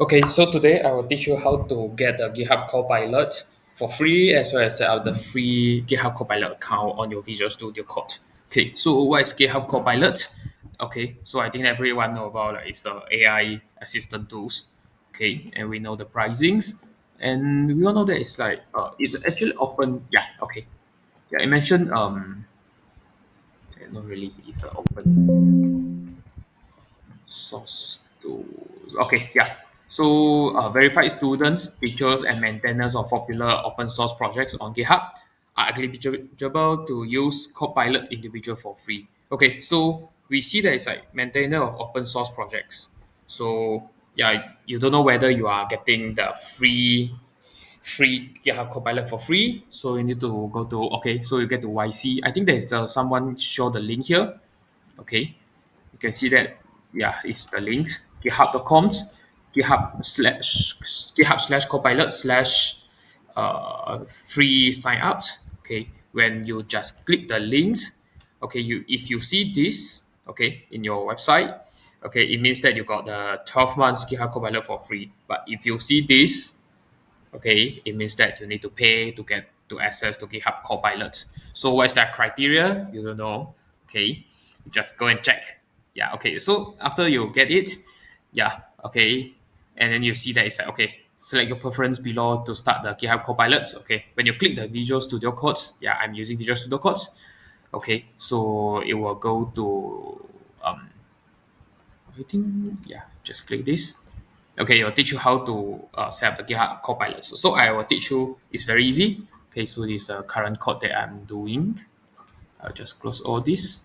Okay, so today I will teach you how to get a GitHub Copilot for free as well as set up the free GitHub Copilot account on your Visual Studio Code. Okay, so what is GitHub Copilot? Okay, so I think everyone know about it's AI assistant tools. Okay, and we know the pricings, and we all know that it's actually open. Yeah, okay, yeah. I mentioned not really. It's an open source tools. Okay, yeah. So, verified students, teachers, and maintainers of popular open source projects on GitHub are eligible to use Copilot individual for free. Okay, so we see that it's like maintainer of open source projects. So, yeah, you don't know whether you are getting the free GitHub Copilot for free. So you need to go to okay. So you get to YC. I think there's someone show the link here. Okay, you can see that, yeah, it's the link github.com github slash copilot slash free sign ups. Okay, when you just click the links, okay, you if you see this, okay, in your website, okay, it means that you got the 12 months GitHub Copilot for free. But if you see this, okay, it means that you need to pay to get to access to GitHub Copilot. So what is that criteria? You don't know. Okay, just go and check. Yeah, okay. So after you get it, yeah, okay, and then you see that it's like okay, select your preference below to start the GitHub Copilots. Okay, when you click the Visual Studio Codes, yeah, I'm using Visual Studio Codes. Okay, so it will go to I think, yeah, just click this. Okay, it'll teach you how to set up the GitHub Copilot. So I will teach you. It's very easy. Okay, so this is the current code that I'm doing. I'll just close all this.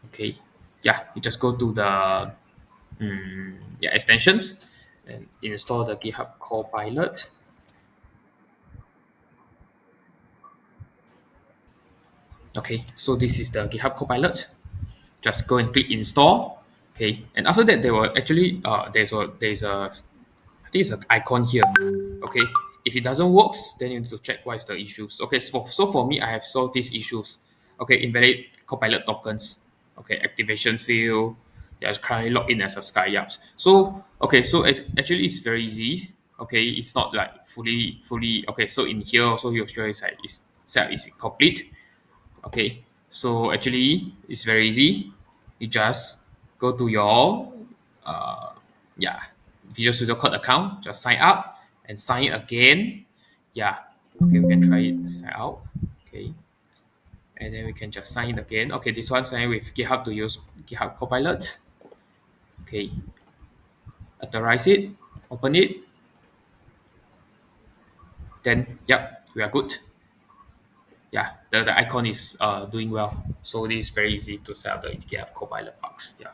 Okay, yeah, you just go to the extensions and install the GitHub Copilot. Okay, so this is the GitHub Copilot. Just go and click install. Okay, and after that, there will actually there's a I think it's an icon here. Okay, if it doesn't work, then you need to check what is the issues. Okay, so for me, I have solved these issues. Okay, invalid Copilot tokens. Okay, activation fail. Yeah, it's currently logged in as a SkyYaps. So okay, so actually it's very easy. Okay, it's not like fully. Okay, so in here also your sure is like is set is complete. Okay, so actually it's very easy. You just go to your yeah Visual Studio Code account, just sign up and sign it again. Yeah, okay, we can try it, sign out. Okay, and then we can just sign it again. Okay, this one sign with GitHub to use GitHub Copilot. Okay, authorize it, open it, then yep, we are good. Yeah, the icon is doing well. So this is very easy to set up the GitHub Copilot box. Yeah.